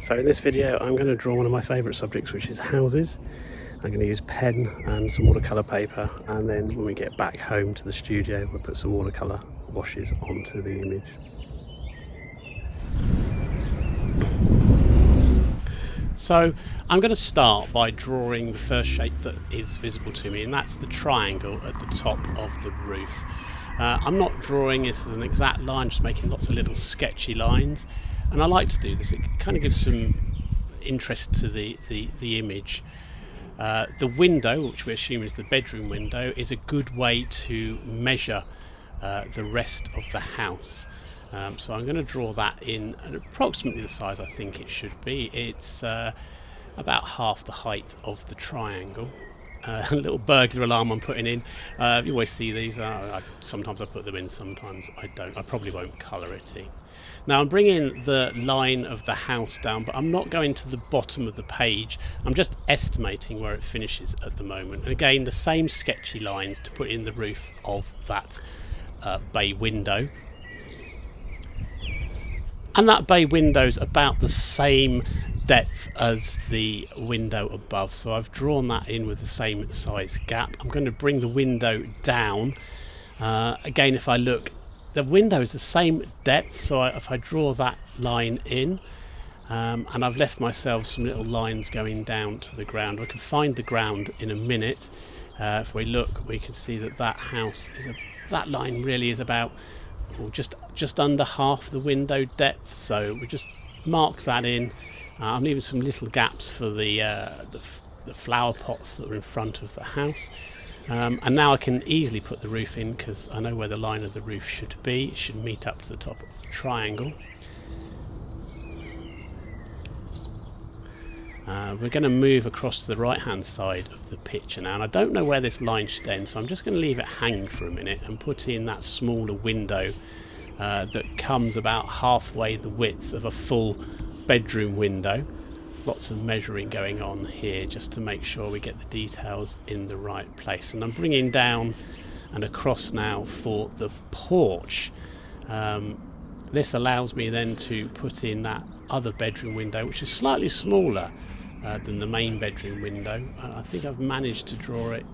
So in this video I'm going to draw one of my favourite subjects, which is houses. I'm going to use pen and some watercolour paper, and then when we get back home to the studio we'll put some watercolour washes onto the image. So I'm going to start by drawing the first shape that is visible to me, and that's the triangle at the top of the roof. I'm not drawing this as an exact line, just making lots of little sketchy lines, and I like to do this. It kind of gives some interest to the image. The window, which we assume is the bedroom window, is a good way to measure the rest of the house. So I'm going to draw that in at approximately the size I think it should be. It's about half the height of the triangle. A little burglar alarm I'm putting in. You always see these. Sometimes I put them in, sometimes I don't. I probably won't colour it in. Now I'm bringing the line of the house down, but I'm not going to the bottom of the page. I'm just estimating where it finishes at the moment. And again, the same sketchy lines to put in the roof of that bay window. And that bay window's about the same depth as the window above, so I've drawn that in with the same size gap. I'm going to bring the window down. Again, if I look, the window is the same depth, so if I draw that line in, and I've left myself some little lines going down to the ground. We can find the ground in a minute. If we look, we can see that that house is that line really is about just under half the window depth, so we just mark that in. I'm leaving some little gaps for the flower pots that are in front of the house, and now I can easily put the roof in because I know where the line of the roof should be. It should meet up to the top of the triangle. We're going to move across to the right hand side of the picture now, and I don't know where this line should end, so I'm just going to leave it hanging for a minute and put in that smaller window that comes about halfway the width of a full bedroom window. Lots of measuring going on here just to make sure we get the details in the right place. And I'm bringing down and across now for the porch. This allows me then to put in that other bedroom window, which is slightly smaller than the main bedroom window. I think I've managed to draw it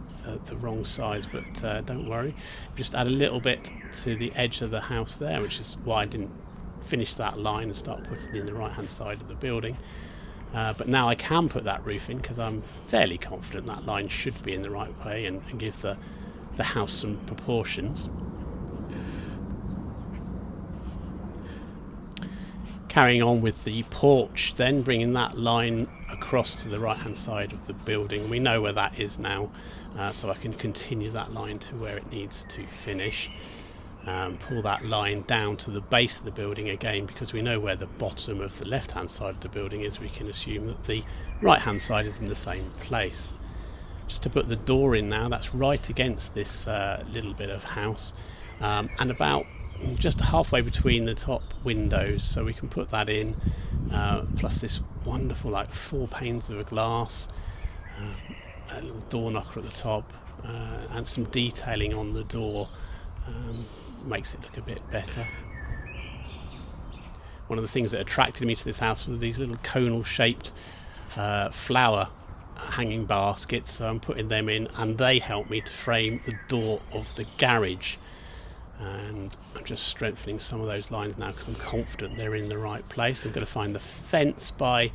the wrong size, but don't worry. Just add a little bit to the edge of the house there, which is why I didn't finish that line and start putting it in the right hand side of the building. But now I can put that roof in because I'm fairly confident that line should be in the right way and give the house some proportions. Carrying on with the porch, then bringing that line across to the right hand side of the building. We know where that is now, so I can continue that line to where it needs to finish. Pull that line down to the base of the building again, because we know where the bottom of the left hand side of the building is. We can assume that the right hand side is in the same place. Just to put the door in now, that's right against this little bit of house, and about just halfway between the top windows, so we can put that in, plus this wonderful like 4 panes of glass, a little door knocker at the top, and some detailing on the door makes it look a bit better. One of the things that attracted me to this house was these little conal shaped flower hanging baskets, so I'm putting them in, and they help me to frame the door of the garage. And I'm just strengthening some of those lines now because I'm confident they're in the right place. I'm going to find the fence by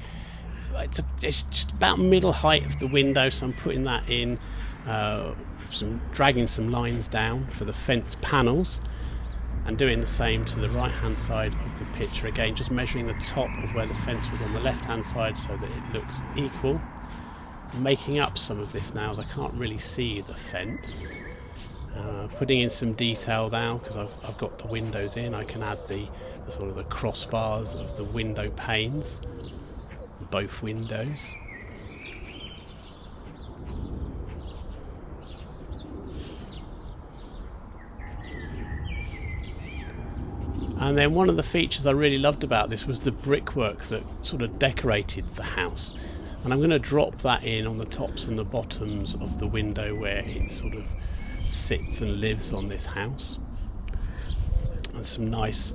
it's just about middle height of the window, so I'm putting that in, dragging some lines down for the fence panels, and doing the same to the right hand side of the picture. Again, just measuring the top of where the fence was on the left hand side so that it looks equal. I'm making up some of this now as I can't really see the fence. Putting in some detail now because I've got the windows in. I can add the sort of the crossbars of the window panes, both windows. And then one of the features I really loved about this was the brickwork that sort of decorated the house. And I'm going to drop that in on the tops and the bottoms of the window where it sort of sits and lives on this house. And some nice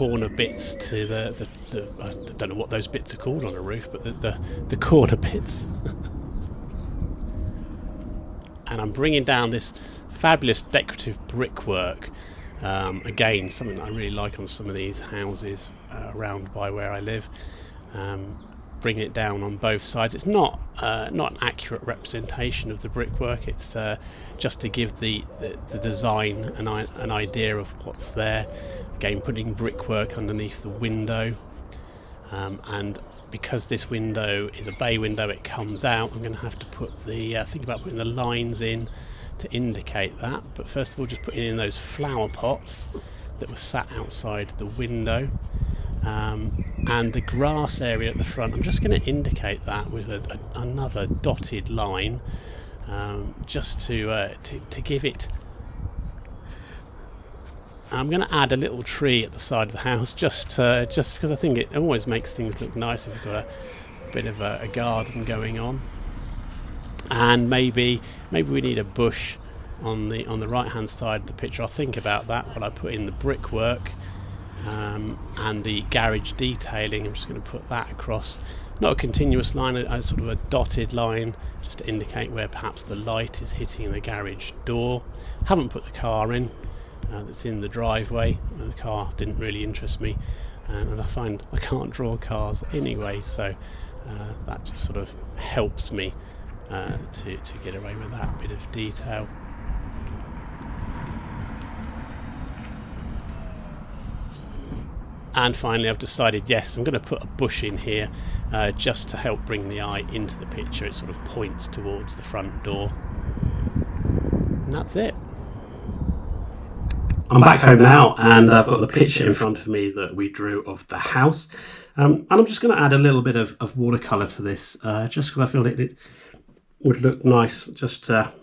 corner bits to the I don't know what those bits are called on a roof, but the corner bits. And I'm bringing down this fabulous decorative brickwork. Again, something that I really like on some of these houses around by where I live. Bringing it down on both sides. It's not an accurate representation of the brickwork. It's just to give the design an idea of what's there. Again, putting brickwork underneath the window, and because this window is a bay window, it comes out. I'm going to have to put think about putting the lines in to indicate that. But first of all, just putting in those flower pots that were sat outside the window. And the grass area at the front, I'm just going to indicate that with another dotted line, just to give it. I'm going to add a little tree at the side of the house, just because I think it always makes things look nice if you've got a bit of a garden going on. And maybe we need a bush on the right hand side of the picture. I'll think about that while I put in the brickwork. And the garage detailing, I'm just going to put that across, not a continuous line, a sort of a dotted line, just to indicate where perhaps the light is hitting the garage door. Haven't put the car in, that's in the driveway. The car didn't really interest me, and I find I can't draw cars anyway, so that just sort of helps me to get away with that bit of detail. And finally, I've decided, yes, I'm going to put a bush in here just to help bring the eye into the picture. It sort of points towards the front door. And that's it. I'm back home now, and I've got the picture in front of me that we drew of the house. And I'm just going to add a little bit of watercolour to this, just because I feel it would look nice just to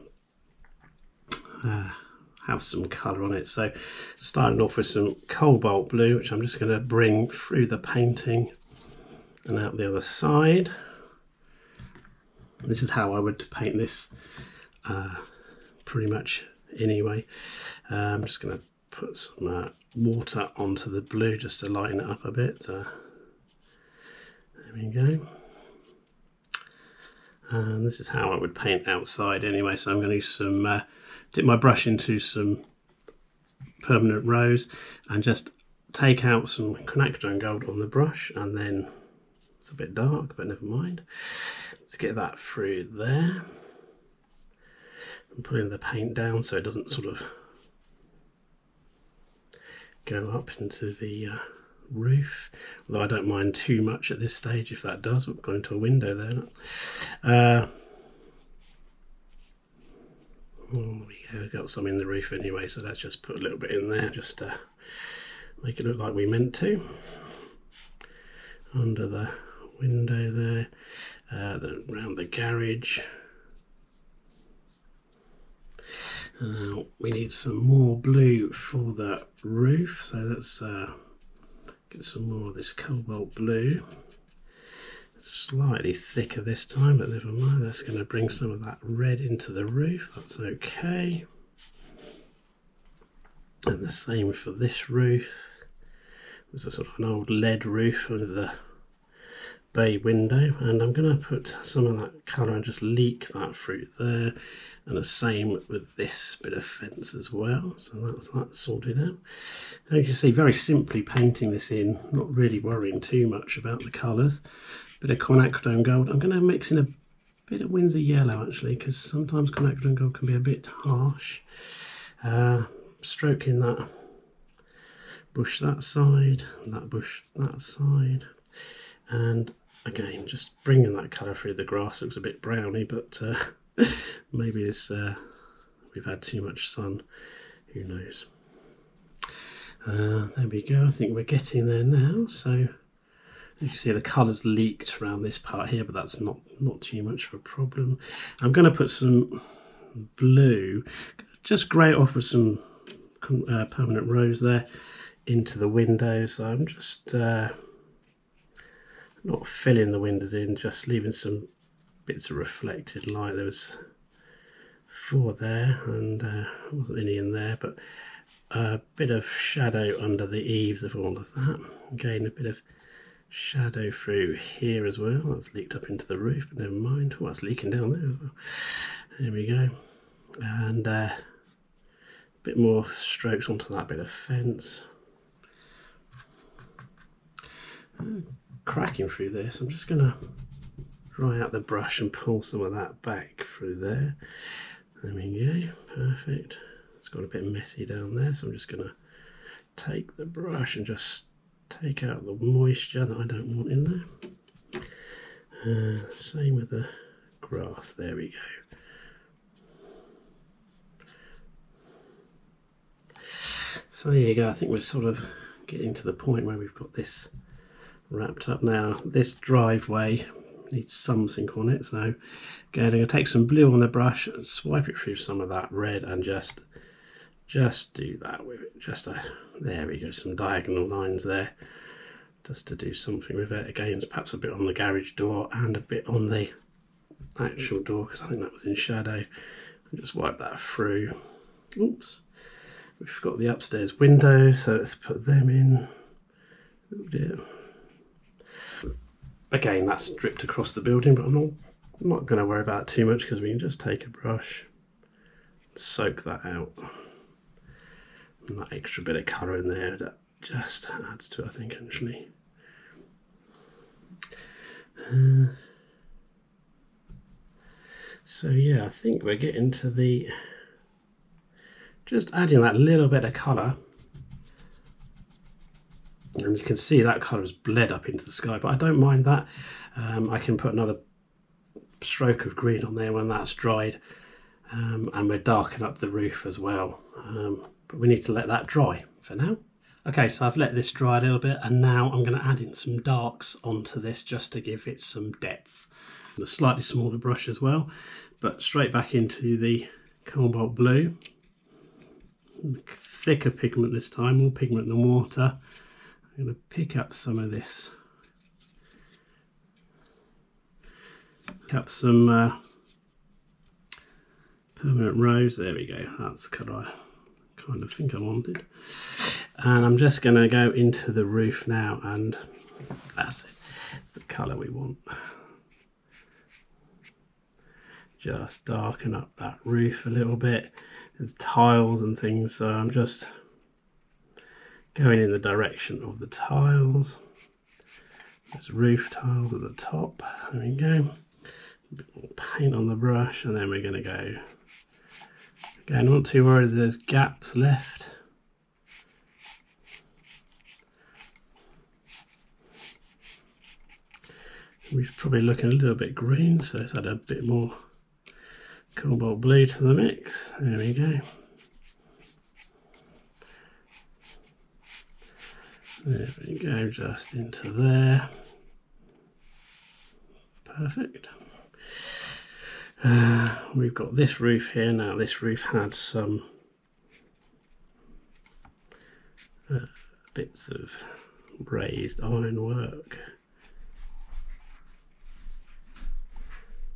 have some colour on it. So starting off with some cobalt blue, which I'm just going to bring through the painting and out the other side. This is how I would paint this pretty much anyway. I'm just going to put some water onto the blue just to lighten it up a bit. There we go. And this is how I would paint outside anyway. So I'm going to use some dip my brush into some permanent rose and just take out some quinacridone gold on the brush, and then it's a bit dark, but never mind. Let's get that through there and putting the paint down so it doesn't sort of go up into the roof, although I don't mind too much at this stage if that does. We've gone into a window there. We've got some in the roof anyway, so let's just put a little bit in there just to make it look like we meant to. Under the window there, around the garage. We need some more blue for the roof, so let's get some more of this cobalt blue. Slightly thicker this time, but never mind. That's going to bring some of that red into the roof. That's okay. And the same for this roof. There's a sort of an old lead roof with the bay window, and I'm going to put some of that colour and just leak that through there. And the same with this bit of fence as well. So that's that sorted out. And you can see, very simply painting this in, not really worrying too much about the colours. Bit of quinacridone gold. I'm going to mix in a bit of Windsor yellow actually, because sometimes quinacridone gold can be a bit harsh. Stroking that bush that side, and that bush that side, and again just bringing that colour through the grass. It looks a bit browny, but maybe it's we've had too much sun, who knows. There we go. I think we're getting there now. So you can see the colours leaked around this part here, but that's not too much of a problem. I'm going to put some blue, just grey it off with some permanent rose there into the windows. So I'm just not filling the windows in, just leaving some bits of reflected light. There was 4 there, and wasn't any in there, but a bit of shadow under the eaves of all of that. Again, a bit of shadow through here as well. That's leaked up into the roof, but never mind. Oh, that's leaking down there as well. There we go. And a bit more strokes onto that bit of fence. Cracking through this, I'm just going to dry out the brush and pull some of that back through there. There we go, perfect. It's got a bit messy down there, so I'm just going to take the brush and just take out the moisture that I don't want in there. Same with the grass, there we go. So there you go, I think we're sort of getting to the point where we've got this wrapped up now. This driveway needs something on it, so again I'm going to take some blue on the brush and swipe it through some of that red and just do that with it. There we go, some diagonal lines there, just to do something with it. Again, perhaps a bit on the garage door and a bit on the actual door, because I think that was in shadow. And just wipe that through. Oops, we've got the upstairs windows, so let's put them in. Oh dear. Again, that's dripped across the building, but I'm not going to worry about it too much, because we can just take a brush, soak that out. And that extra bit of colour in there, that just adds to it, I think, actually. So yeah, I think we're getting to the, just adding that little bit of colour. And you can see that colour has bled up into the sky, but I don't mind that. I can put another stroke of green on there when that's dried, and we're darken up the roof as well. But we need to let that dry for now. Okay, so I've let this dry a little bit, and now I'm going to add in some darks onto this just to give it some depth. A slightly smaller brush as well, but straight back into the cobalt blue. Thicker pigment this time, more pigment than water. I'm going to pick up some of this. Pick up some permanent rose. There we go. That's the colour I kind of think I wanted. And I'm just going to go into the roof now, and that's it. It's the colour we want. Just darken up that roof a little bit. There's tiles and things, so I'm just going in the direction of the tiles. There's roof tiles at the top. There we go. A bit more paint on the brush, and then we're going to go. Again, not too worried there's gaps left. We're probably looking a little bit green, so let's add a bit more cobalt blue to the mix. There we go. There we go, just into there. Perfect. We've got this roof here now. This roof had some bits of raised ironwork.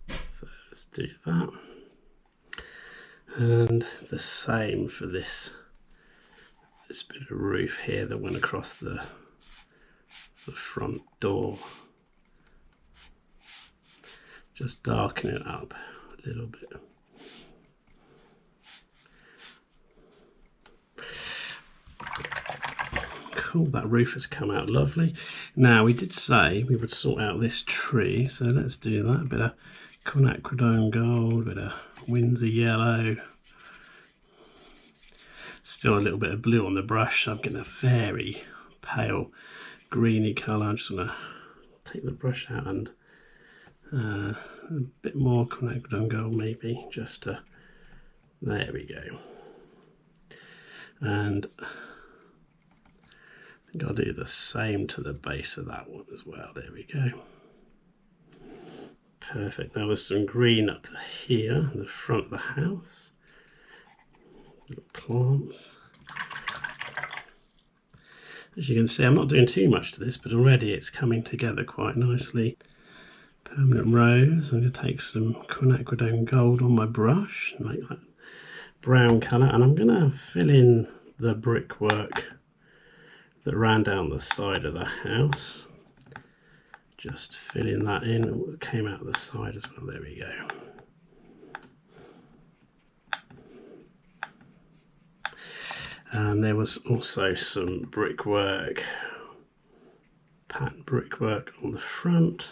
So let's do that. And the same for this bit of roof here that went across the front door. Just darken it up a little bit. Cool, that roof has come out lovely. Now, we did say we would sort out this tree, so let's do that. A bit of quinacridone gold, a bit of Windsor yellow. Still a little bit of blue on the brush, so I'm getting a very pale greeny colour. I'm just going to take the brush out and a bit more quinacridone gold maybe, just to, there we go. And I think I'll do the same to the base of that one as well. There we go. Perfect. Now there's some green up here in the front of the house. Little plants. As you can see, I'm not doing too much to this, but already it's coming together quite nicely. Permanent rose. I'm going to take some quinacridone gold on my brush and make that brown colour, and I'm going to fill in the brickwork that ran down the side of the house. Just filling that in, and what came out the side as well. There we go. And there was also some brickwork, pattern brickwork on the front,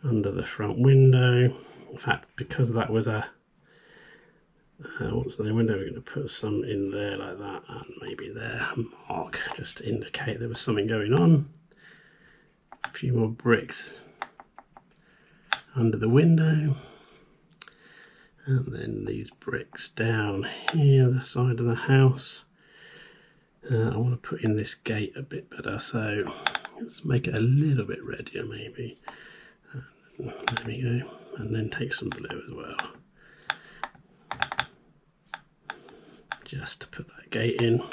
under the front window. In fact, because that was a what's the window, we're going to put some in there like that, and maybe there, mark, just to indicate there was something going on. A few more bricks under the window, and then these bricks down here, the side of the house. I want to put in this gate a bit better, so let's make it a little bit redder maybe. There we go, and then take some blue as well, just to put that gate in.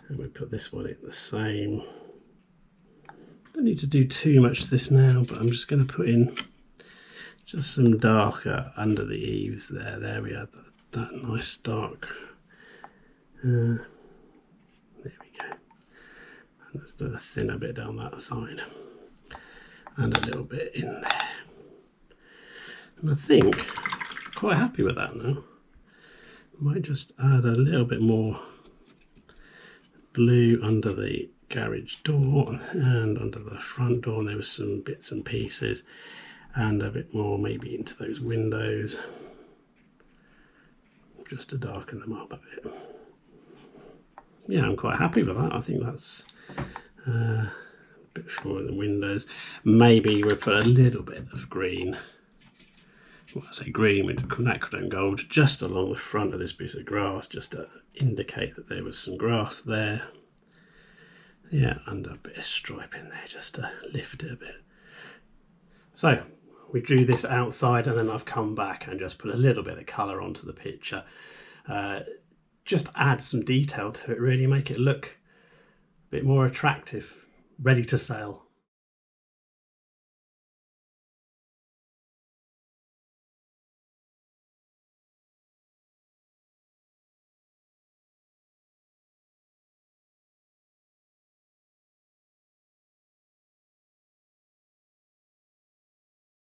And we put this one in the same. Don't need to do too much of this now, but I'm just going to put in just some darker under the eaves there. There we have that nice dark. There we go. And just do a thinner bit down that side, and a little bit in there. And I think I'm quite happy with that now. Might just add a little bit more blue under the garage door and under the front door. And there was some bits and pieces, and a bit more maybe into those windows, just to darken them up a bit. Yeah, I'm quite happy with that. I think that's a bit more in the windows. Maybe we'll put a little bit of green. Well, I say green with quinacridone gold just along the front of this piece of grass, just to indicate that there was some grass there. Yeah, and a bit of stripe in there just to lift it a bit. So we drew this outside, and then I've come back and just put a little bit of colour onto the picture. Just add some detail to it, really make it look a bit more attractive, ready to sell.